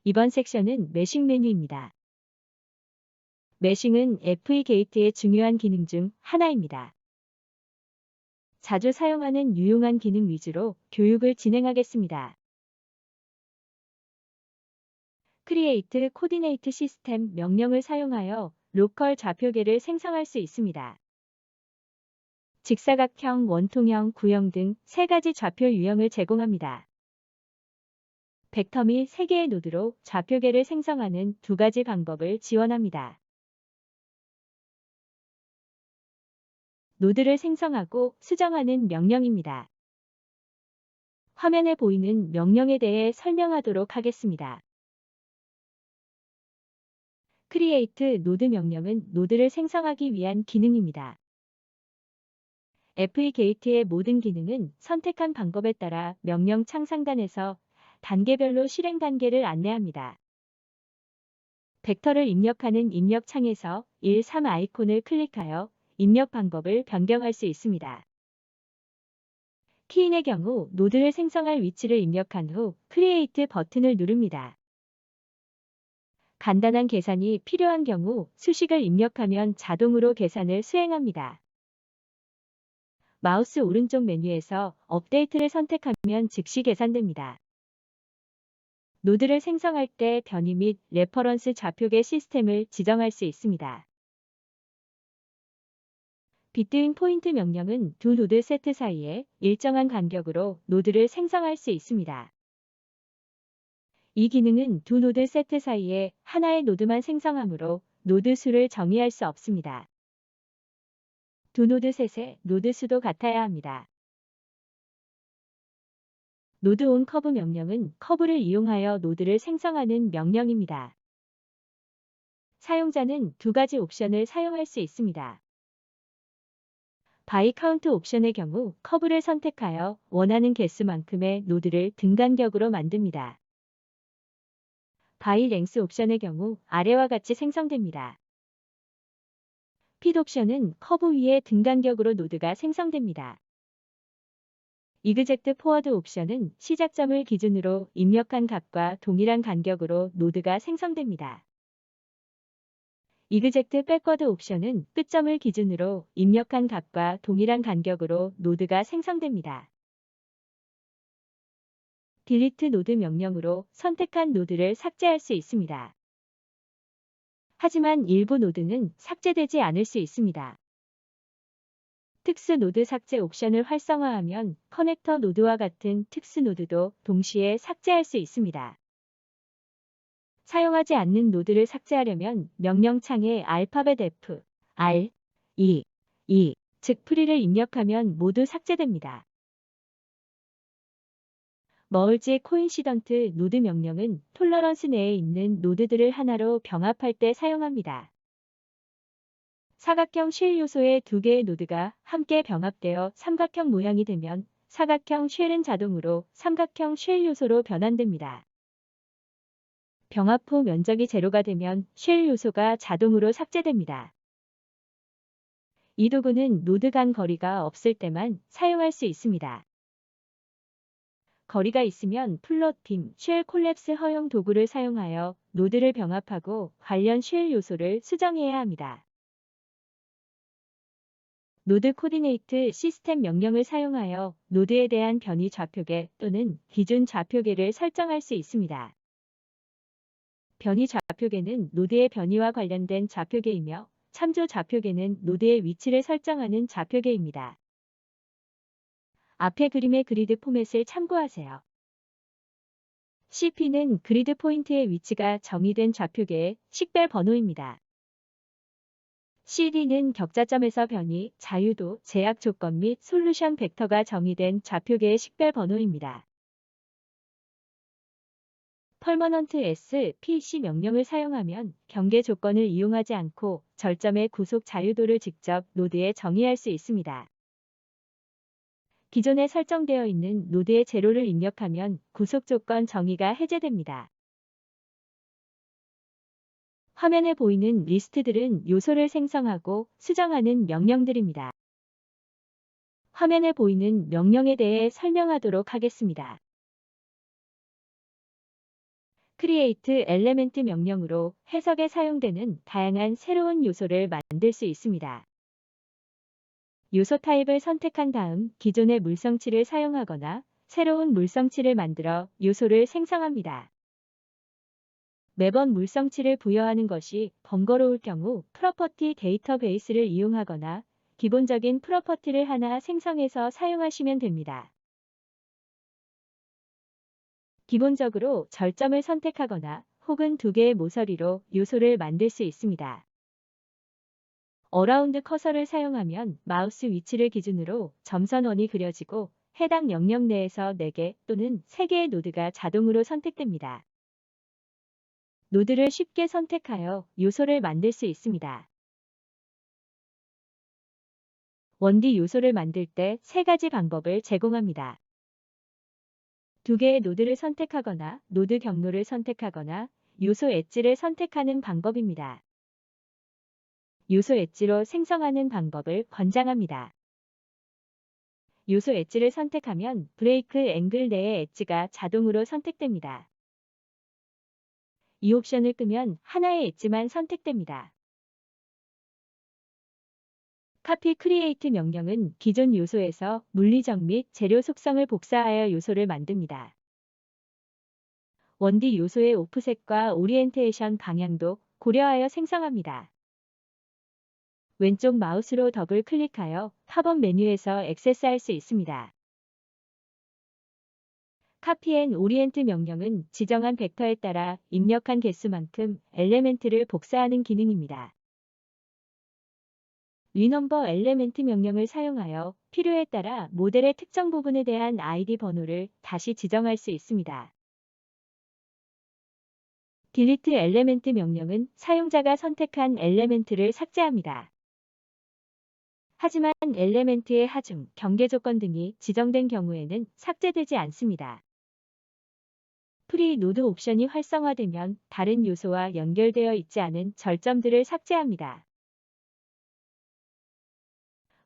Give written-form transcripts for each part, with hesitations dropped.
이번 섹션은 매싱 메뉴입니다. 매싱은 FE 게이트의 중요한 기능 중 하나입니다. 자주 사용하는 유용한 기능 위주로 교육을 진행하겠습니다. Create Coordinate System 명령을 사용하여 로컬 좌표계를 생성할 수 있습니다. 직사각형, 원통형, 구형 등 3가지 좌표 유형을 제공합니다. 벡터 및 3개의 노드로 좌표계를 생성하는 2가지 방법을 지원합니다. 노드를 생성하고 수정하는 명령입니다. 화면에 보이는 명령에 대해 설명하도록 하겠습니다. Create 노드 명령은 노드를 생성하기 위한 기능입니다. FE 게이트의 모든 기능은 선택한 방법에 따라 명령창 상단에서 단계별로 실행 단계를 안내합니다. 벡터를 입력하는 입력창에서 1, 3 아이콘을 클릭하여 입력 방법을 변경할 수 있습니다. 키인의 경우 노드를 생성할 위치를 입력한 후 Create 버튼을 누릅니다. 간단한 계산이 필요한 경우 수식을 입력하면 자동으로 계산을 수행합니다. 마우스 오른쪽 메뉴에서 업데이트를 선택하면 즉시 계산됩니다. 노드를 생성할 때 변이 및 레퍼런스 좌표계 시스템을 지정할 수 있습니다. Between 포인트 명령은 두 노드 세트 사이에 일정한 간격으로 노드를 생성할 수 있습니다. 이 기능은 두 노드 세트 사이에 하나의 노드만 생성하므로 노드 수를 정의할 수 없습니다. 두 노드 셋의 노드 수도 같아야 합니다. 노드 온 커브 명령은 커브를 이용하여 노드를 생성하는 명령입니다. 사용자는 2가지 옵션을 사용할 수 있습니다. 바이 카운트 옵션의 경우 커브를 선택하여 원하는 개수만큼의 노드를 등간격으로 만듭니다. 바이 랭스 옵션의 경우 아래와 같이 생성됩니다. 핏 옵션은 커브 위에 등간격으로 노드가 생성됩니다. 이그젝트 포워드 옵션은 시작점을 기준으로 입력한 값과 동일한 간격으로 노드가 생성됩니다. 이그젝트 백워드 옵션은 끝점을 기준으로 입력한 값과 동일한 간격으로 노드가 생성됩니다. 딜리트 노드 명령으로 선택한 노드를 삭제할 수 있습니다. 하지만 일부 노드는 삭제되지 않을 수 있습니다. 특수 노드 삭제 옵션을 활성화하면 커넥터 노드와 같은 특수 노드도 동시에 삭제할 수 있습니다. 사용하지 않는 노드를 삭제하려면 명령창에 알파벳 F, R, E, 즉 프리를 입력하면 모두 삭제됩니다. 머지 코인시던트 노드 명령은 톨러런스 내에 있는 노드들을 하나로 병합할 때 사용합니다. 사각형 쉘 요소의 2개의 노드가 함께 병합되어 삼각형 모양이 되면 사각형 쉘은 자동으로 삼각형 쉘 요소로 변환됩니다. 병합 후 면적이 제로가 되면 쉘 요소가 자동으로 삭제됩니다. 이 도구는 노드 간 거리가 없을 때만 사용할 수 있습니다. 거리가 있으면 플롯 빔, 쉘 콜랩스 허용 도구를 사용하여 노드를 병합하고 관련 쉘 요소를 수정해야 합니다. 노드 코디네이트 시스템 명령을 사용하여 노드에 대한 변이 좌표계 또는 기준 좌표계를 설정할 수 있습니다. 변이 좌표계는 노드의 변이와 관련된 좌표계이며 참조 좌표계는 노드의 위치를 설정하는 좌표계입니다. 앞의 그림의 그리드 포맷을 참고하세요. CP는 그리드 포인트의 위치가 정의된 좌표계의 식별 번호입니다. CD는 격자점에서 변이, 자유도, 제약 조건 및 솔루션 벡터가 정의된 좌표계의 식별 번호입니다. 퍼머넌트 SPC 명령을 사용하면 경계 조건을 이용하지 않고 절점의 구속 자유도를 직접 노드에 정의할 수 있습니다. 기존에 설정되어 있는 노드의 제로를 입력하면 구속 조건 정의가 해제됩니다. 화면에 보이는 리스트들은 요소를 생성하고 수정하는 명령들입니다. 화면에 보이는 명령에 대해 설명하도록 하겠습니다. create element 명령으로 해석에 사용되는 다양한 새로운 요소를 만들 수 있습니다. 요소 타입을 선택한 다음 기존의 물성치를 사용하거나 새로운 물성치를 만들어 요소를 생성합니다. 매번 물성치를 부여하는 것이 번거로울 경우 프로퍼티 데이터베이스를 이용하거나 기본적인 프로퍼티를 하나 생성해서 사용하시면 됩니다. 기본적으로 절점을 선택하거나 혹은 두 개의 모서리로 요소를 만들 수 있습니다. 어라운드 커서를 사용하면 마우스 위치를 기준으로 점선원이 그려지고 해당 영역 내에서 4개 또는 3개의 노드가 자동으로 선택됩니다. 노드를 쉽게 선택하여 요소를 만들 수 있습니다. 1D 요소를 만들 때 3가지 방법을 제공합니다. 2개의 노드를 선택하거나 노드 경로를 선택하거나 요소 엣지를 선택하는 방법입니다. 요소 엣지로 생성하는 방법을 권장합니다. 요소 엣지를 선택하면 브레이크 앵글 내의 엣지가 자동으로 선택됩니다. 이 옵션을 끄면 하나의 엣지만 선택됩니다. Copy Create 명령은 기존 요소에서 물리적 및 재료 속성을 복사하여 요소를 만듭니다. 1D 요소의 오프셋과 오리엔테이션 방향도 고려하여 생성합니다. 왼쪽 마우스로 더블 클릭하여 팝업 메뉴에서 액세스할 수 있습니다. Copy and Orient 명령은 지정한 벡터에 따라 입력한 개수만큼 엘레멘트를 복사하는 기능입니다. 리넘버 엘레멘트 명령을 사용하여 필요에 따라 모델의 특정 부분에 대한 아이디 번호를 다시 지정할 수 있습니다. Delete 엘레멘트 명령은 사용자가 선택한 엘레멘트를 삭제합니다. 하지만 엘레멘트의 하중, 경계 조건 등이 지정된 경우에는 삭제되지 않습니다. 프리 노드 옵션이 활성화되면 다른 요소와 연결되어 있지 않은 절점들을 삭제합니다.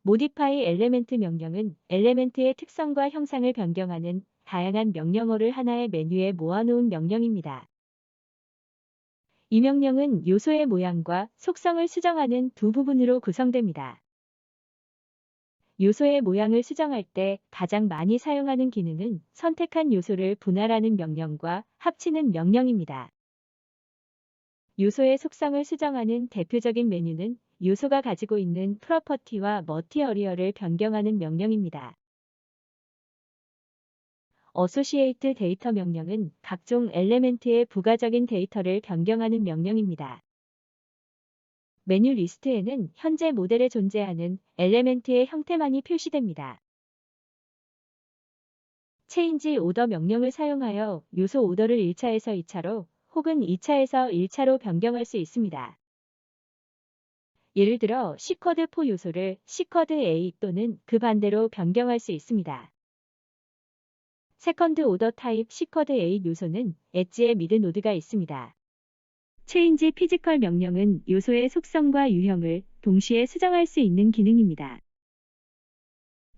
Modify 엘레멘트 명령은 엘레멘트의 특성과 형상을 변경하는 다양한 명령어를 하나의 메뉴에 모아놓은 명령입니다. 이 명령은 요소의 모양과 속성을 수정하는 두 부분으로 구성됩니다. 요소의 모양을 수정할 때 가장 많이 사용하는 기능은 선택한 요소를 분할하는 명령과 합치는 명령입니다. 요소의 속성을 수정하는 대표적인 메뉴는 요소가 가지고 있는 프로퍼티와 머티어리얼을 변경하는 명령입니다. Associate 데이터 명령은 각종 엘레멘트의 부가적인 데이터를 변경하는 명령입니다. 메뉴 리스트에는 현재 모델에 존재하는 엘레멘트의 형태만이 표시됩니다. Change Order 명령을 사용하여 요소 오더를 1차에서 2차로 혹은 2차에서 1차로 변경할 수 있습니다. 예를 들어 C코드 4 요소를 C코드 A 또는 그 반대로 변경할 수 있습니다. 세컨드 오더 타입 C코드 A 요소는 엣지에 미드 노드가 있습니다. Change Physical 명령은 요소의 속성과 유형을 동시에 수정할 수 있는 기능입니다.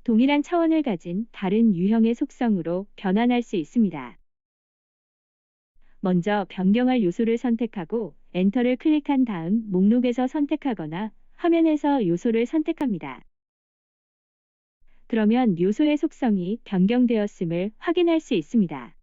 동일한 차원을 가진 다른 유형의 속성으로 변환할 수 있습니다. 먼저 변경할 요소를 선택하고 엔터를 클릭한 다음 목록에서 선택하거나 화면에서 요소를 선택합니다. 그러면 요소의 속성이 변경되었음을 확인할 수 있습니다.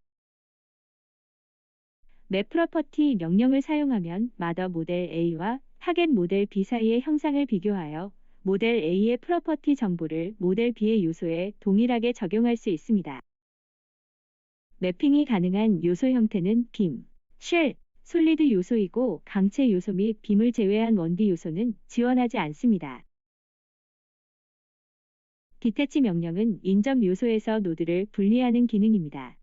Map Property 명령을 사용하면 마더 모델 A와 타겟 모델 B 사이의 형상을 비교하여 모델 A의 프로퍼티 정보를 모델 B의 요소에 동일하게 적용할 수 있습니다. 매핑이 가능한 요소 형태는 빔, 쉘, 솔리드 요소이고 강체 요소 및 빔을 제외한 1D 요소는 지원하지 않습니다. 디태치 명령은 인접 요소에서 노드를 분리하는 기능입니다.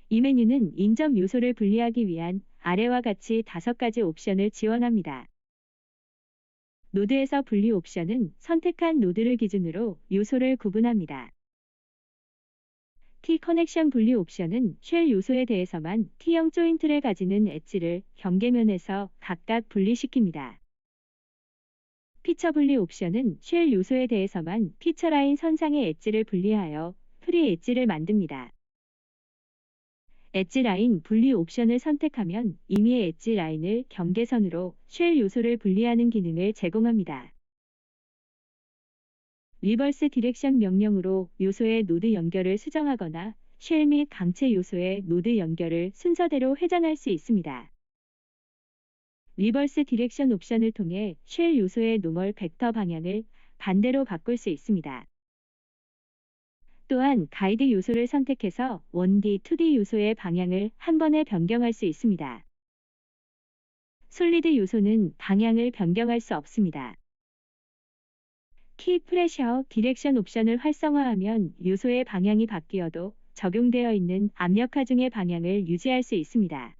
이 메뉴는 인접 요소를 분리하기 위한 아래와 같이 5가지 옵션을 지원합니다. 노드에서 분리 옵션은 선택한 노드를 기준으로 요소를 구분합니다. T-커넥션 분리 옵션은 쉘 요소에 대해서만 T형 조인트를 가지는 엣지를 경계면에서 각각 분리시킵니다. 피처 분리 옵션은 쉘 요소에 대해서만 피처 라인 선상의 엣지를 분리하여 프리 엣지를 만듭니다. 엣지 라인 분리 옵션을 선택하면 임의의 엣지 라인을 경계선으로 쉘 요소를 분리하는 기능을 제공합니다. 리버스 디렉션 명령으로 요소의 노드 연결을 수정하거나 쉘 및 강체 요소의 노드 연결을 순서대로 회전할 수 있습니다. 리버스 디렉션 옵션을 통해 쉘 요소의 노멀 벡터 방향을 반대로 바꿀 수 있습니다. 또한 가이드 요소를 선택해서 1D, 2D 요소의 방향을 한 번에 변경할 수 있습니다. 솔리드 요소는 방향을 변경할 수 없습니다. 키 프레셔 디렉션 옵션을 활성화하면 요소의 방향이 바뀌어도 적용되어 있는 압력 하중의 방향을 유지할 수 있습니다.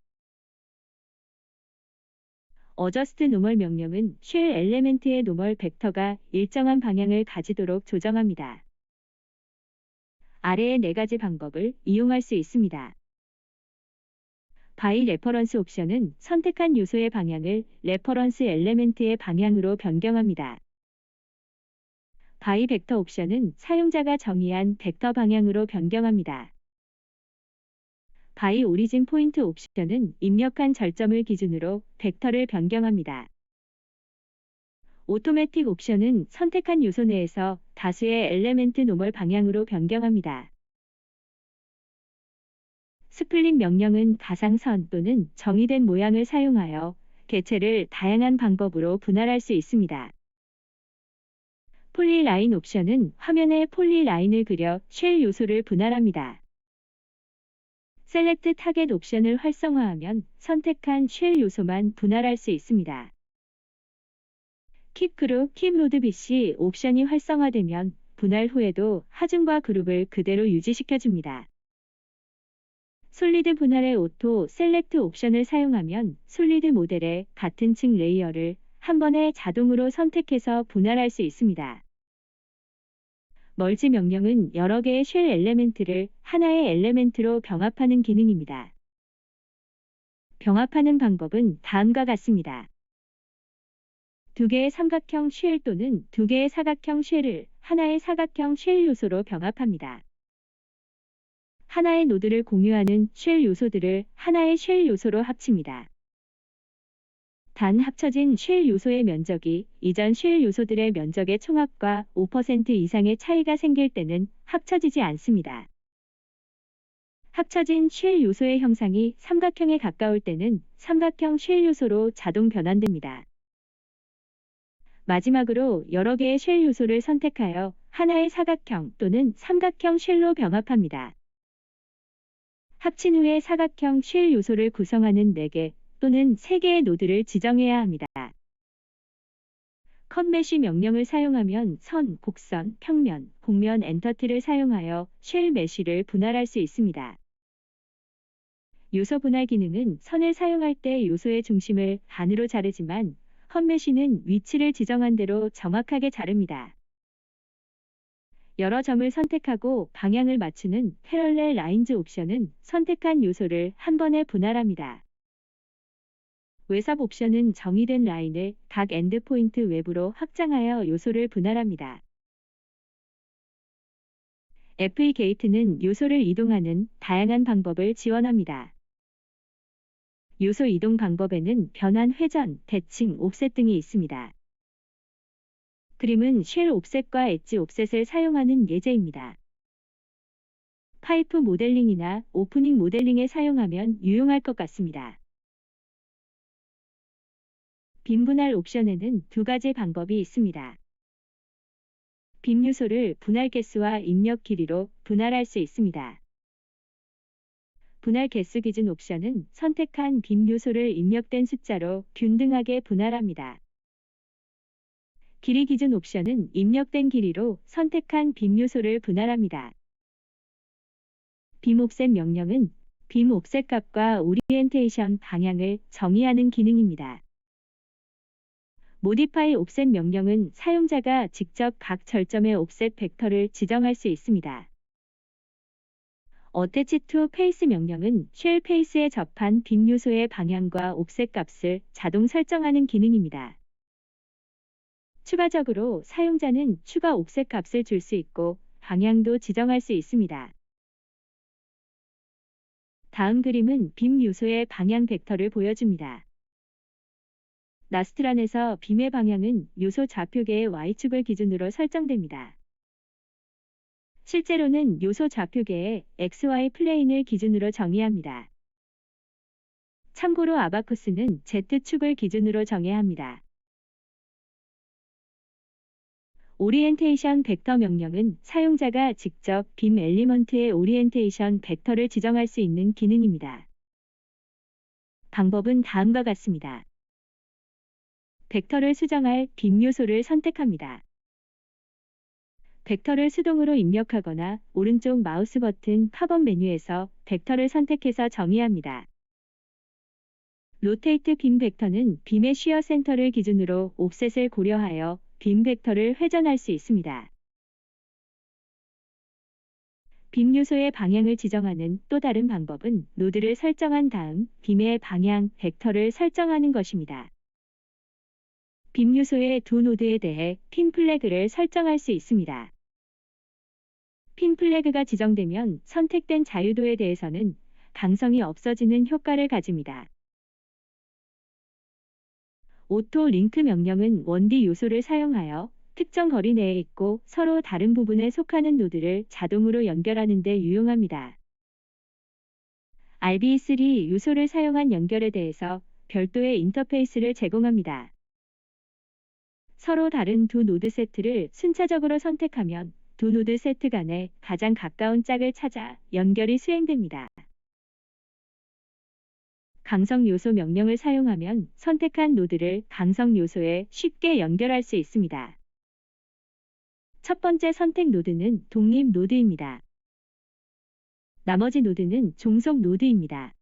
어저스트 노멀 명령은 쉘 엘레멘트의 노멀 벡터가 일정한 방향을 가지도록 조정합니다. 아래의 4가지 방법을 이용할 수 있습니다. 바이 레퍼런스 옵션은 선택한 요소의 방향을 레퍼런스 엘레멘트의 방향으로 변경합니다. 바이 벡터 옵션은 사용자가 정의한 벡터 방향으로 변경합니다. 바이 오리진 포인트 옵션은 입력한 절점을 기준으로 벡터를 변경합니다. 오토매틱 옵션은 선택한 요소 내에서 다수의 엘레멘트 노멀 방향으로 변경합니다. 스플릿 명령은 가상선 또는 정의된 모양을 사용하여 개체를 다양한 방법으로 분할할 수 있습니다. 폴리라인 옵션은 화면에 폴리라인을 그려 쉘 요소를 분할합니다. 셀렉트 타겟 옵션을 활성화하면 선택한 쉘 요소만 분할할 수 있습니다. 킵 그룹, 킵 노드 BC 옵션이 활성화되면 분할 후에도 하중과 그룹을 그대로 유지시켜줍니다. 솔리드 분할의 오토 셀렉트 옵션을 사용하면 솔리드 모델의 같은 층 레이어를 한 번에 자동으로 선택해서 분할할 수 있습니다. 멀지 명령은 여러 개의 쉘 엘레멘트를 하나의 엘레멘트로 병합하는 기능입니다. 병합하는 방법은 다음과 같습니다. 두 개의 삼각형 쉘 또는 두 개의 사각형 쉘을 하나의 사각형 쉘 요소로 병합합니다. 하나의 노드를 공유하는 쉘 요소들을 하나의 쉘 요소로 합칩니다. 단 합쳐진 쉘 요소의 면적이 이전 쉘 요소들의 면적의 총합과 5% 이상의 차이가 생길 때는 합쳐지지 않습니다. 합쳐진 쉘 요소의 형상이 삼각형에 가까울 때는 삼각형 쉘 요소로 자동 변환됩니다. 마지막으로 여러 개의 쉘 요소를 선택하여 하나의 사각형 또는 삼각형 쉘로 병합합니다. 합친 후에 사각형 쉘 요소를 구성하는 4개 또는 3개의 노드를 지정해야 합니다. 컷 메쉬 명령을 사용하면 선, 곡선, 평면, 곡면 엔터티를 사용하여 쉘 메쉬를 분할할 수 있습니다. 요소 분할 기능은 선을 사용할 때 요소의 중심을 반으로 자르지만 컷 메쉬는 위치를 지정한 대로 정확하게 자릅니다. 여러 점을 선택하고 방향을 맞추는 패럴렐 라인즈 옵션은 선택한 요소를 한 번에 분할합니다. 웨삽 옵션은 정의된 라인을 각 엔드포인트 외부로 확장하여 요소를 분할합니다. FE 게이트는 요소를 이동하는 다양한 방법을 지원합니다. 요소 이동 방법에는 변환, 회전, 대칭, 옵셋 등이 있습니다. 그림은 쉘 옵셋과 엣지 옵셋을 사용하는 예제입니다. 파이프 모델링이나 오프닝 모델링에 사용하면 유용할 것 같습니다. 빔 분할 옵션에는 2가지 방법이 있습니다. 빔 요소를 분할 개수와 입력 길이로 분할할 수 있습니다. 분할 개수 기준 옵션은 선택한 빔 요소를 입력된 숫자로 균등하게 분할합니다. 길이 기준 옵션은 입력된 길이로 선택한 빔 요소를 분할합니다. 빔 옵셋 명령은 빔 옵셋 값과 오리엔테이션 방향을 정의하는 기능입니다. 모디파이 옵셋 명령은 사용자가 직접 각 절점의 옵셋 벡터를 지정할 수 있습니다. 어태치 투 페이스 명령은 쉘 페이스에 접한 빔 요소의 방향과 옵셋 값을 자동 설정하는 기능입니다. 추가적으로 사용자는 추가 옵셋 값을 줄 수 있고 방향도 지정할 수 있습니다. 다음 그림은 빔 요소의 방향 벡터를 보여줍니다. 나스트란에서 빔의 방향은 요소 좌표계의 Y축을 기준으로 설정됩니다. 실제로는 요소 좌표계의 XY 플레인을 기준으로 정의합니다. 참고로 아바쿠스는 Z축을 기준으로 정해야 합니다. 오리엔테이션 벡터 명령은 사용자가 직접 빔 엘리먼트의 오리엔테이션 벡터를 지정할 수 있는 기능입니다. 방법은 다음과 같습니다. 벡터를 수정할 빔 요소를 선택합니다. 벡터를 수동으로 입력하거나 오른쪽 마우스 버튼 팝업 메뉴에서 벡터를 선택해서 정의합니다. 로테이트 빔 벡터는 빔의 쉬어 센터를 기준으로 옵셋을 고려하여 빔 벡터를 회전할 수 있습니다. 빔 요소의 방향을 지정하는 또 다른 방법은 노드를 설정한 다음 빔의 방향 벡터를 설정하는 것입니다. 빔 요소의 두 노드에 대해 핀 플래그를 설정할 수 있습니다. 핀 플래그가 지정되면 선택된 자유도에 대해서는 강성이 없어지는 효과를 가집니다. 오토 링크 명령은 원디 요소를 사용하여 특정 거리 내에 있고 서로 다른 부분에 속하는 노드를 자동으로 연결하는 데 유용합니다. RB3 요소를 사용한 연결에 대해서 별도의 인터페이스를 제공합니다. 서로 다른 두 노드 세트를 순차적으로 선택하면 두 노드 세트 간에 가장 가까운 짝을 찾아 연결이 수행됩니다. 강성 요소 명령을 사용하면 선택한 노드를 강성 요소에 쉽게 연결할 수 있습니다. 첫 번째 선택 노드는 독립 노드입니다. 나머지 노드는 종속 노드입니다.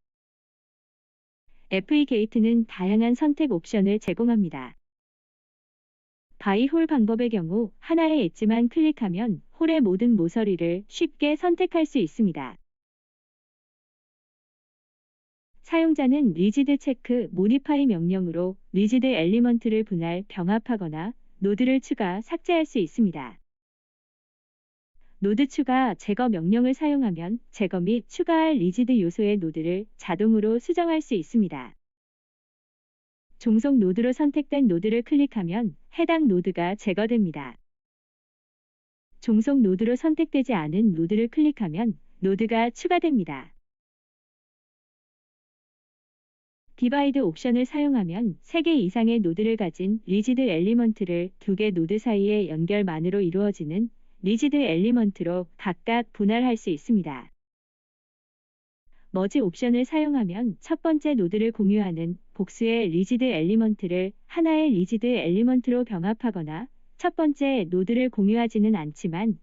FE 게이트는 다양한 선택 옵션을 제공합니다. 바이 홀 방법의 경우 하나의 엣지만 클릭하면 홀의 모든 모서리를 쉽게 선택할 수 있습니다. 사용자는 리지드 체크 모디파이 명령으로 리지드 엘리먼트를 분할 병합하거나 노드를 추가 삭제할 수 있습니다. 노드 추가 제거 명령을 사용하면 제거 및 추가할 리지드 요소의 노드를 자동으로 수정할 수 있습니다. 종속 노드로 선택된 노드를 클릭하면 해당 노드가 제거됩니다. 종속 노드로 선택되지 않은 노드를 클릭하면 노드가 추가됩니다. 디바이드 옵션을 사용하면 3개 이상의 노드를 가진 리지드 엘리먼트를 2개 노드 사이의 연결만으로 이루어지는 리지드 엘리먼트로 각각 분할할 수 있습니다. 머지 옵션을 사용하면 첫 번째 노드를 공유하는 복수의 리지드 엘리먼트를 하나의 리지드 엘리먼트로 병합하거나 첫 번째 노드를 공유하지는 않지만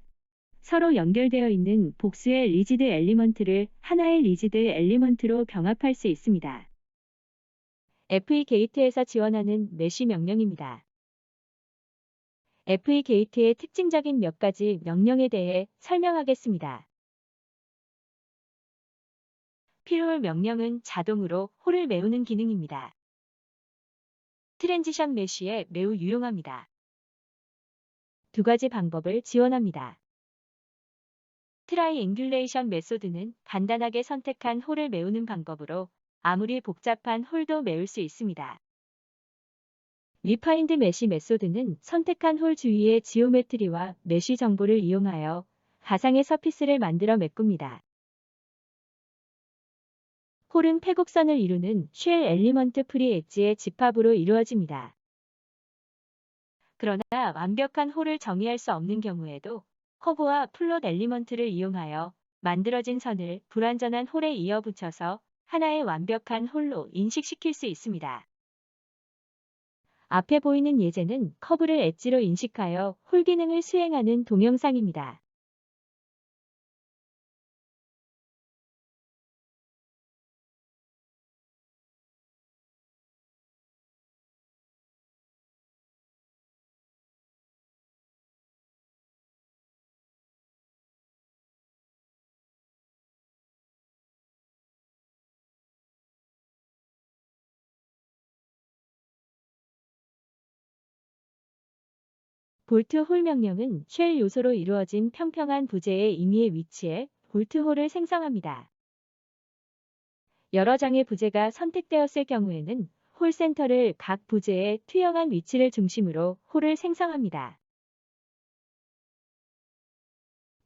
서로 연결되어 있는 복수의 리지드 엘리먼트를 하나의 리지드 엘리먼트로 병합할 수 있습니다. FE 게이트에서 지원하는 메쉬 명령입니다. FE 게이트의 특징적인 몇 가지 명령에 대해 설명하겠습니다. 필홀 명령은 자동으로 홀을 메우는 기능입니다. 트랜지션 메쉬에 매우 유용합니다. 두 가지 방법을 지원합니다. 트라이앵귤레이션 메소드는 간단하게 선택한 홀을 메우는 방법으로 아무리 복잡한 홀도 메울 수 있습니다. 리파인드 메쉬 메소드는 선택한 홀 주위의 지오메트리와 메쉬 정보를 이용하여 가상의 서피스를 만들어 메꿉니다. 홀은 패곡선을 이루는 쉘 엘리먼트 프리 엣지의 집합으로 이루어집니다. 그러나 완벽한 홀을 정의할 수 없는 경우에도 커브와 플롯 엘리먼트를 이용하여 만들어진 선을 불완전한 홀에 이어붙여서 하나의 완벽한 홀로 인식시킬 수 있습니다. 앞에 보이는 예제는 커브를 엣지로 인식하여 홀 기능을 수행하는 동영상입니다. 볼트 홀 명령은 쉘 요소로 이루어진 평평한 부재의 임의의 위치에 볼트 홀을 생성합니다. 여러 장의 부재가 선택되었을 경우에는 홀 센터를 각 부재의 투영한 위치를 중심으로 홀을 생성합니다.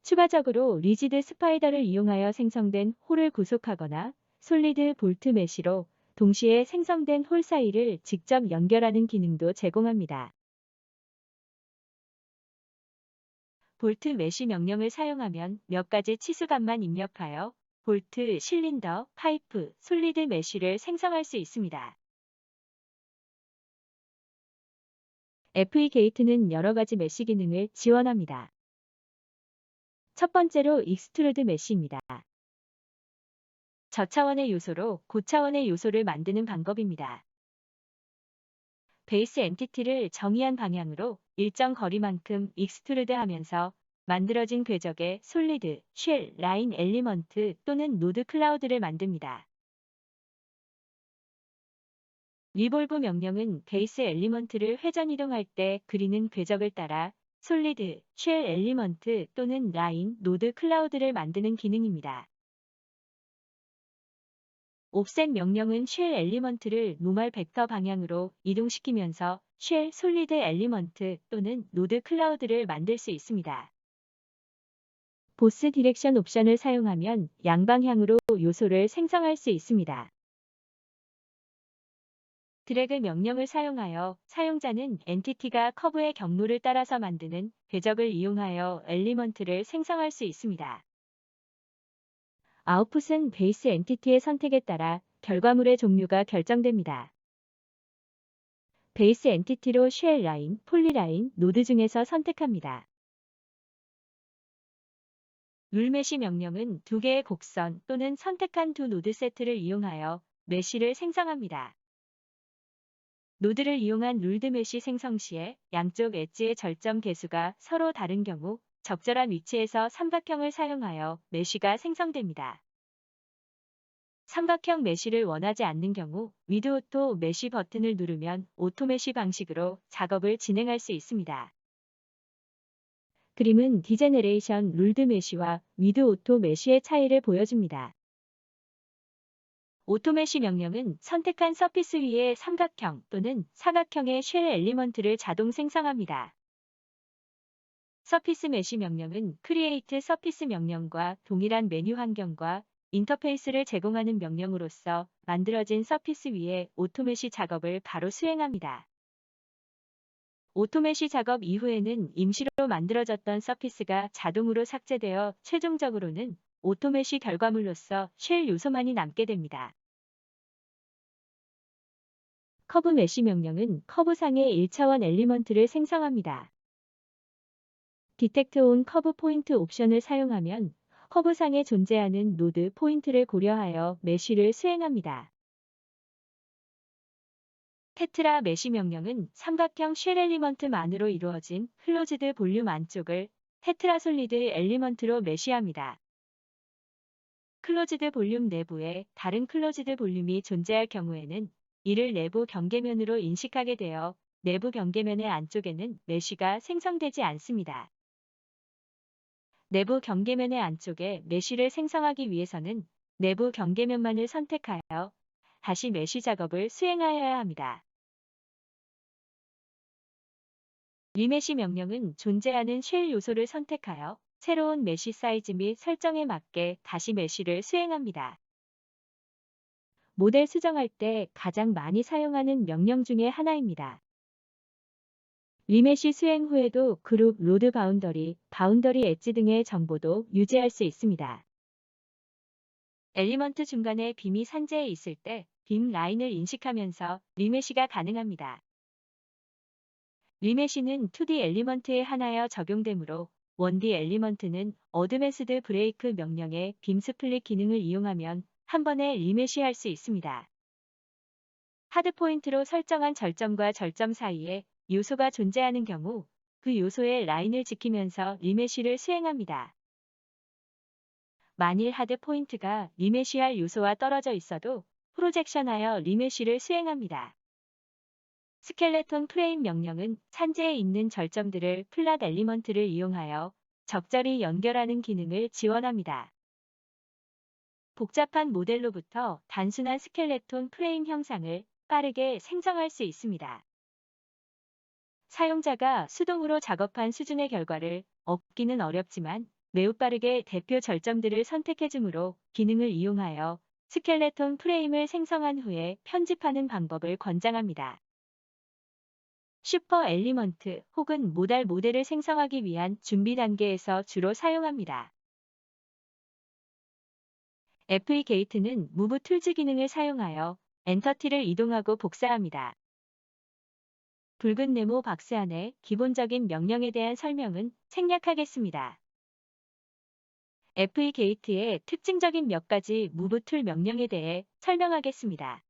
추가적으로 리지드 스파이더를 이용하여 생성된 홀을 구속하거나 솔리드 볼트 메쉬로 동시에 생성된 홀 사이를 직접 연결하는 기능도 제공합니다. 볼트 메쉬 명령을 사용하면 몇 가지 치수값만 입력하여 볼트, 실린더, 파이프, 솔리드 메쉬를 생성할 수 있습니다. FE 게이트는 여러 가지 메쉬 기능을 지원합니다. 첫 번째로 익스트루드 메쉬입니다. 저차원의 요소로 고차원의 요소를 만드는 방법입니다. 베이스 엔티티를 정의한 방향으로 일정 거리만큼 익스트루드 하면서 만들어진 궤적의 솔리드, 쉘, 라인 엘리먼트 또는 노드 클라우드를 만듭니다. 리볼브 명령은 베이스 엘리먼트를 회전 이동할 때 그리는 궤적을 따라 솔리드, 쉘 엘리먼트 또는 라인, 노드 클라우드를 만드는 기능입니다. 옵셋 명령은 쉘 엘리먼트를 노멀 벡터 방향으로 이동시키면서 쉘 솔리드 엘리먼트 또는 노드 클라우드를 만들 수 있습니다. 보스 디렉션 옵션을 사용하면 양방향으로 요소를 생성할 수 있습니다. 드래그 명령을 사용하여 사용자는 엔티티가 커브의 경로를 따라서 만드는 궤적을 이용하여 엘리먼트를 생성할 수 있습니다. 아웃풋은 베이스 엔티티의 선택에 따라 결과물의 종류가 결정됩니다. 베이스 엔티티로 쉘 라인, 폴리라인, 노드 중에서 선택합니다. 룰메쉬 명령은 두 개의 곡선 또는 선택한 두 노드 세트를 이용하여 메쉬를 생성합니다. 노드를 이용한 룰드 메쉬 생성 시에 양쪽 엣지의 절점 개수가 서로 다른 경우 적절한 위치에서 삼각형을 사용하여 메쉬가 생성됩니다. 삼각형 메쉬를 원하지 않는 경우 위드 오토 메쉬 버튼을 누르면 오토 메쉬 방식으로 작업을 진행할 수 있습니다. 그림은 디제네레이션 룰드 메쉬와 위드 오토 메쉬의 차이를 보여줍니다. 오토 메쉬 명령은 선택한 서피스 위에 삼각형 또는 사각형의 쉘 엘리먼트를 자동 생성합니다. 서피스 메쉬 명령은 크리에이트 서피스 명령과 동일한 메뉴 환경과 인터페이스를 제공하는 명령으로서 만들어진 서피스 위에 오토메쉬 작업을 바로 수행합니다. 오토메쉬 작업 이후에는 임시로 만들어졌던 서피스가 자동으로 삭제되어 최종적으로는 오토메쉬 결과물로서 쉘 요소만이 남게 됩니다. 커브 메쉬 명령은 커브상의 1차원 엘리먼트를 생성합니다. 디텍트 온 커브 포인트 옵션을 사용하면 커브상에 존재하는 노드 포인트를 고려하여 메쉬를 수행합니다. 테트라 메쉬 명령은 삼각형 쉘 엘리먼트만으로 이루어진 클로즈드 볼륨 안쪽을 테트라 솔리드 엘리먼트로 메쉬합니다. 클로즈드 볼륨 내부에 다른 클로즈드 볼륨이 존재할 경우에는 이를 내부 경계면으로 인식하게 되어 내부 경계면의 안쪽에는 메쉬가 생성되지 않습니다. 내부 경계면의 안쪽에 메쉬를 생성하기 위해서는 내부 경계면만을 선택하여 다시 메쉬 작업을 수행하여야 합니다. 리메쉬 명령은 존재하는 쉘 요소를 선택하여 새로운 메쉬 사이즈 및 설정에 맞게 다시 메쉬를 수행합니다. 모델 수정할 때 가장 많이 사용하는 명령 중에 하나입니다. 리메쉬 수행 후에도 그룹, 로드 바운더리, 바운더리 엣지 등의 정보도 유지할 수 있습니다. 엘리먼트 중간에 빔이 산재해 있을 때 빔 라인을 인식하면서 리메쉬가 가능합니다. 리메쉬는 2D 엘리먼트에 한하여 적용되므로 1D 엘리먼트는 어드밴스드 브레이크 명령의 빔 스플릿 기능을 이용하면 한 번에 리메쉬할 수 있습니다. 하드포인트로 설정한 절점과 절점 사이에 요소가 존재하는 경우 그 요소의 라인을 지키면서 리메쉬를 수행합니다. 만일 하드포인트가 리메쉬할 요소와 떨어져 있어도 프로젝션하여 리메쉬를 수행합니다. 스켈레톤 프레임 명령은 산재에 있는 절점들을 플랫 엘리먼트를 이용하여 적절히 연결하는 기능을 지원합니다. 복잡한 모델로부터 단순한 스켈레톤 프레임 형상을 빠르게 생성할 수 있습니다. 사용자가 수동으로 작업한 수준의 결과를 얻기는 어렵지만 매우 빠르게 대표 절점들을 선택해주므로 기능을 이용하여 스켈레톤 프레임을 생성한 후에 편집하는 방법을 권장합니다. 슈퍼 엘리먼트 혹은 모달 모델을 생성하기 위한 준비 단계에서 주로 사용합니다. FE 게이트는 무브 툴즈 기능을 사용하여 엔터티를 이동하고 복사합니다. 붉은 네모 박스 안에 기본적인 명령에 대한 설명은 생략하겠습니다. FE 게이트의 특징적인 몇 가지 무브 툴 명령에 대해 설명하겠습니다.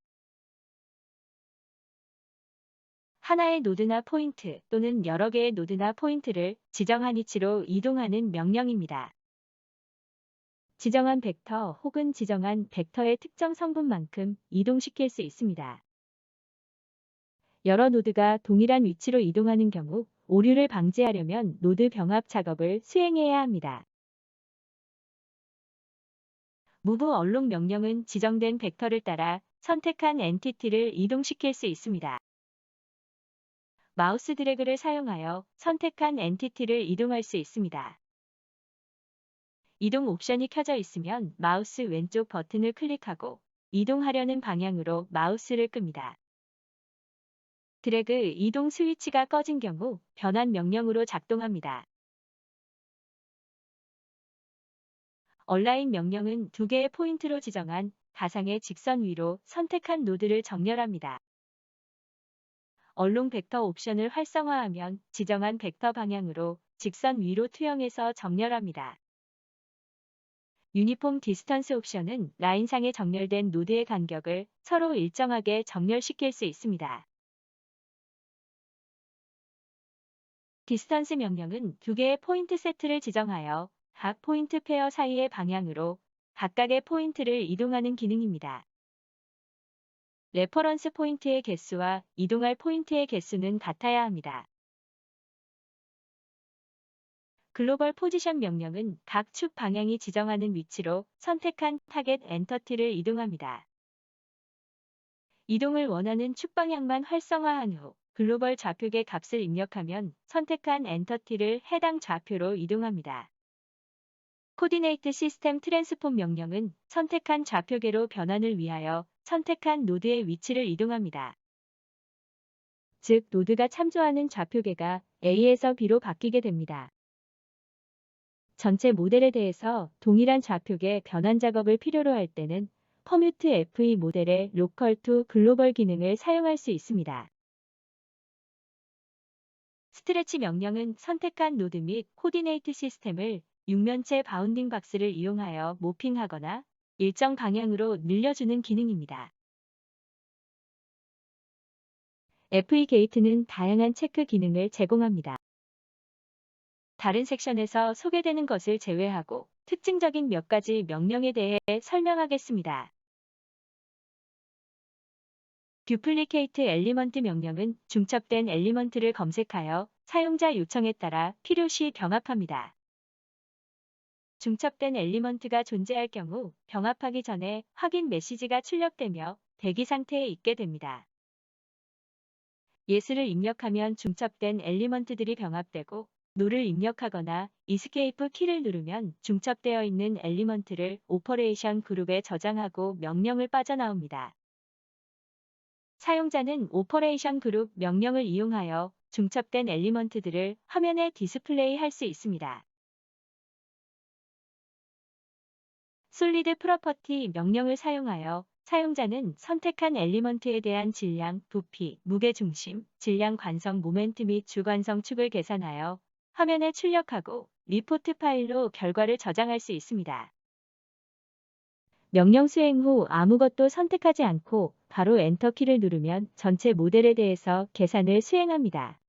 하나의 노드나 포인트 또는 여러 개의 노드나 포인트를 지정한 위치로 이동하는 명령입니다. 지정한 벡터 혹은 지정한 벡터의 특정 성분만큼 이동시킬 수 있습니다. 여러 노드가 동일한 위치로 이동하는 경우 오류를 방지하려면 노드 병합 작업을 수행해야 합니다. Move Along 명령은 지정된 벡터를 따라 선택한 엔티티를 이동시킬 수 있습니다. 마우스 드래그를 사용하여 선택한 엔티티를 이동할 수 있습니다. 이동 옵션이 켜져 있으면 마우스 왼쪽 버튼을 클릭하고 이동하려는 방향으로 마우스를 끕니다. 드래그 이동 스위치가 꺼진 경우 변환 명령으로 작동합니다. 얼라인 명령은 두 개의 포인트로 지정한 가상의 직선 위로 선택한 노드를 정렬합니다. 얼롱 벡터 옵션을 활성화하면 지정한 벡터 방향으로 직선 위로 투영해서 정렬합니다. 유니폼 디스턴스 옵션은 라인상에 정렬된 노드의 간격을 서로 일정하게 정렬시킬 수 있습니다. 디스턴스 명령은 두 개의 포인트 세트를 지정하여 각 포인트 페어 사이의 방향으로 각각의 포인트를 이동하는 기능입니다. 레퍼런스 포인트의 개수와 이동할 포인트의 개수는 같아야 합니다. 글로벌 포지션 명령은 각 축 방향이 지정하는 위치로 선택한 타겟 엔터티를 이동합니다. 이동을 원하는 축 방향만 활성화한 후 글로벌 좌표계 값을 입력하면 선택한 엔터티를 해당 좌표로 이동합니다. 코디네이트 시스템 트랜스폼 명령은 선택한 좌표계로 변환을 위하여 선택한 노드의 위치를 이동합니다. 즉, 노드가 참조하는 좌표계가 A에서 B로 바뀌게 됩니다. 전체 모델에 대해서 동일한 좌표계 변환 작업을 필요로 할 때는 퍼뮤트 FE 모델의 로컬 투 글로벌 기능을 사용할 수 있습니다. 스트레치 명령은 선택한 노드 및 코디네이트 시스템을 육면체 바운딩 박스를 이용하여 모핑하거나 일정 방향으로 늘려주는 기능입니다. FE 게이트는 다양한 체크 기능을 제공합니다. 다른 섹션에서 소개되는 것을 제외하고 특징적인 몇 가지 명령에 대해 설명하겠습니다. 듀플리케이트 엘리먼트 명령은 중첩된 엘리먼트를 검색하여 사용자 요청에 따라 필요시 병합합니다. 중첩된 엘리먼트가 존재할 경우 병합하기 전에 확인 메시지가 출력되며 대기 상태에 있게 됩니다. 예수를 입력하면 중첩된 엘리먼트들이 병합되고 no를 입력하거나 이스케이프 키를 누르면 중첩되어 있는 엘리먼트를 오퍼레이션 그룹에 저장하고 명령을 빠져나옵니다. 사용자는 오퍼레이션 그룹 명령을 이용하여 중첩된 엘리먼트들을 화면에 디스플레이 할 수 있습니다. 솔리드 프로퍼티 명령을 사용하여 사용자는 선택한 엘리먼트에 대한 질량, 부피, 무게중심, 질량 관성 모멘트 및 주관성 축을 계산하여 화면에 출력하고 리포트 파일로 결과를 저장할 수 있습니다. 명령 수행 후 아무것도 선택하지 않고 바로 엔터 키를 누르면 전체 모델에 대해서 계산을 수행합니다.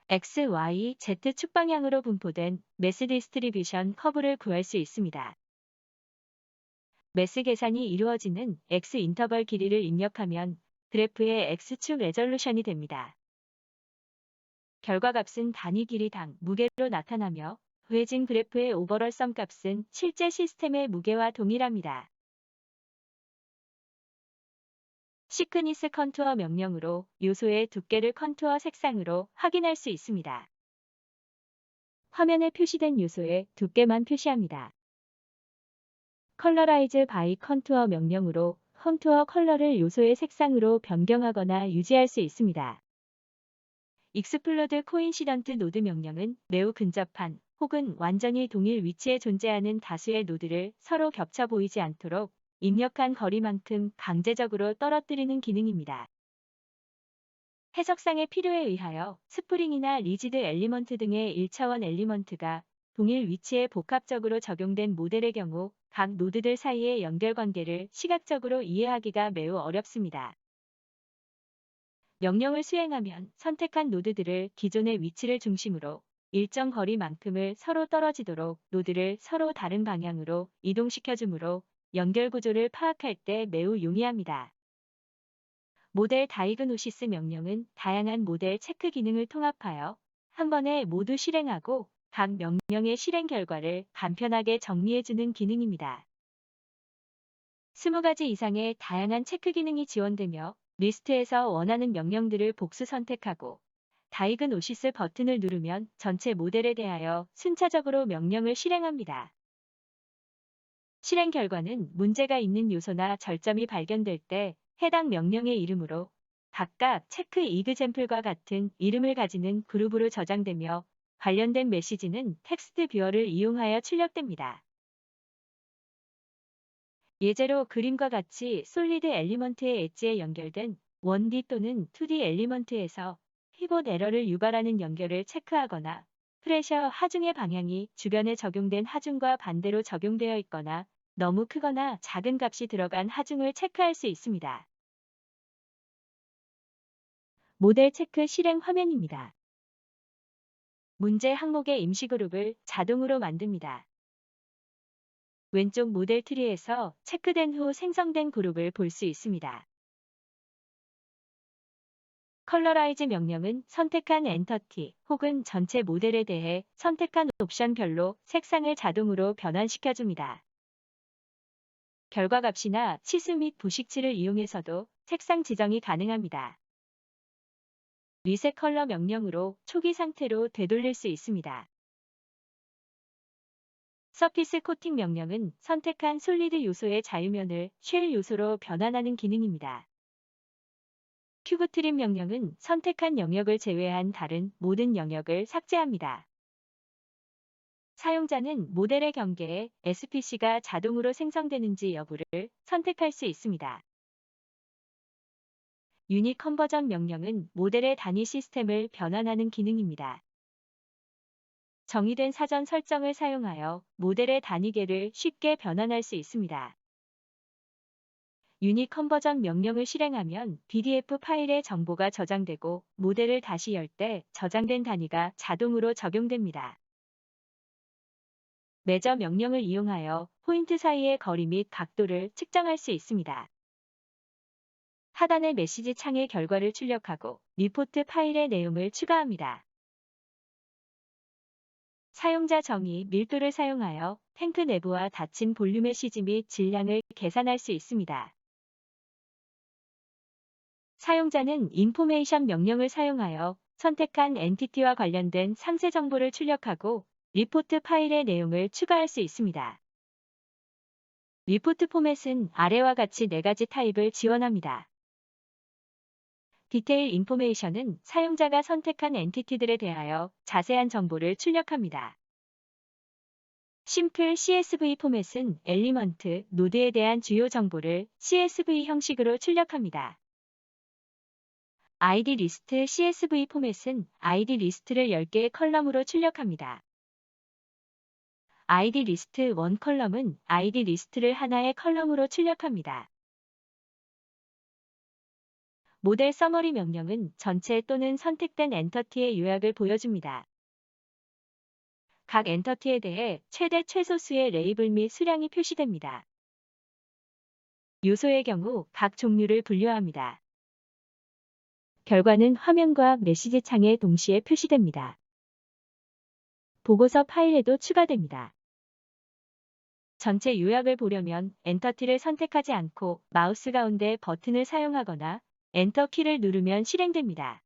X, Y, Z 축 방향으로 분포된 매스 디스트리뷰션 커브를 구할 수 있습니다. 매스 계산이 이루어지는 X 인터벌 길이를 입력하면 그래프의 X축 레졸루션이 됩니다. 결과값은 단위 길이당 무게로 나타나며 구해진 그래프의 오버럴 썸값은 실제 시스템의 무게와 동일합니다. 시크니스 컨투어 명령으로 요소의 두께를 컨투어 색상으로 확인할 수 있습니다. 화면에 표시된 요소의 두께만 표시합니다. 컬러라이즈 바이 컨투어 명령으로 컨투어 컬러를 요소의 색상으로 변경하거나 유지할 수 있습니다. 익스플로드 코인시던트 노드 명령은 매우 근접한 혹은 완전히 동일 위치에 존재하는 다수의 노드를 서로 겹쳐 보이지 않도록 입력한 거리만큼 강제적으로 떨어뜨리는 기능입니다. 해석상의 필요에 의하여 스프링이나 리지드 엘리먼트 등의 1차원 엘리먼트가 동일 위치에 복합적으로 적용된 모델의 경우 각 노드들 사이의 연결관계를 시각적으로 이해하기가 매우 어렵습니다. 명령을 수행하면 선택한 노드들을 기존의 위치를 중심으로 일정 거리만큼을 서로 떨어지도록 노드를 서로 다른 방향으로 이동시켜주므로 연결 구조를 파악할 때 매우 용이합니다. 모델 다이그노시스 명령은 다양한 모델 체크 기능을 통합하여 한 번에 모두 실행하고 각 명령의 실행 결과를 간편하게 정리해주는 기능입니다. 20가지 이상의 다양한 체크 기능이 지원되며 리스트에서 원하는 명령들을 복수 선택하고 다이그노시스 버튼을 누르면 전체 모델에 대하여 순차적으로 명령을 실행합니다. 실행 결과는 문제가 있는 요소나 절점이 발견될 때 해당 명령의 이름으로 각각 체크 이그젬플과 같은 이름을 가지는 그룹으로 저장되며 관련된 메시지는 텍스트 뷰어를 이용하여 출력됩니다. 예제로 그림과 같이 솔리드 엘리먼트의 엣지에 연결된 1D 또는 2D 엘리먼트에서 피봇 에러를 유발하는 연결을 체크하거나 프레셔 하중의 방향이 주변에 적용된 하중과 반대로 적용되어 있거나 너무 크거나 작은 값이 들어간 하중을 체크할 수 있습니다. 모델 체크 실행 화면입니다. 문제 항목의 임시 그룹을 자동으로 만듭니다. 왼쪽 모델 트리에서 체크된 후 생성된 그룹을 볼 수 있습니다. 컬러라이즈 명령은 선택한 엔터티 혹은 전체 모델에 대해 선택한 옵션별로 색상을 자동으로 변환시켜줍니다. 결과값이나 치수 및 부식치를 이용해서도 색상 지정이 가능합니다. 리셋 컬러 명령으로 초기 상태로 되돌릴 수 있습니다. 서피스 코팅 명령은 선택한 솔리드 요소의 자유면을 쉘 요소로 변환하는 기능입니다. 큐브 트림 명령은 선택한 영역을 제외한 다른 모든 영역을 삭제합니다. 사용자는 모델의 경계에 SPC가 자동으로 생성되는지 여부를 선택할 수 있습니다. 유닛 컨버전 명령은 모델의 단위 시스템을 변환하는 기능입니다. 정의된 사전 설정을 사용하여 모델의 단위계를 쉽게 변환할 수 있습니다. 유닛 컨버전 명령을 실행하면 PDF 파일에 정보가 저장되고 모델을 다시 열 때 저장된 단위가 자동으로 적용됩니다. 매저 명령을 이용하여 포인트 사이의 거리 및 각도를 측정할 수 있습니다. 하단의 메시지 창의 결과를 출력하고 리포트 파일의 내용을 추가합니다. 사용자 정의 밀도를 사용하여 탱크 내부와 닫힌 볼륨의 시지 및 질량을 계산할 수 있습니다. 사용자는 인포메이션 명령을 사용하여 선택한 엔티티와 관련된 상세 정보를 출력하고 리포트 파일의 내용을 추가할 수 있습니다. 리포트 포맷은 아래와 같이 4가지 타입을 지원합니다. 디테일 인포메이션은 사용자가 선택한 엔티티들에 대하여 자세한 정보를 출력합니다. 심플 CSV 포맷은 엘리먼트, 노드에 대한 주요 정보를 CSV 형식으로 출력합니다. ID 리스트 CSV 포맷은 ID 리스트를 10개의 컬럼으로 출력합니다. ID 리스트 1 컬럼은 ID 리스트를 하나의 컬럼으로 출력합니다. 모델 서머리 명령은 전체 또는 선택된 엔터티의 요약을 보여줍니다. 각 엔터티에 대해 최대 최소수의 레이블 및 수량이 표시됩니다. 요소의 경우 각 종류를 분류합니다. 결과는 화면과 메시지 창에 동시에 표시됩니다. 보고서 파일에도 추가됩니다. 전체 요약을 보려면 엔터키를 선택하지 않고 마우스 가운데 버튼을 사용하거나 엔터 키를 누르면 실행됩니다.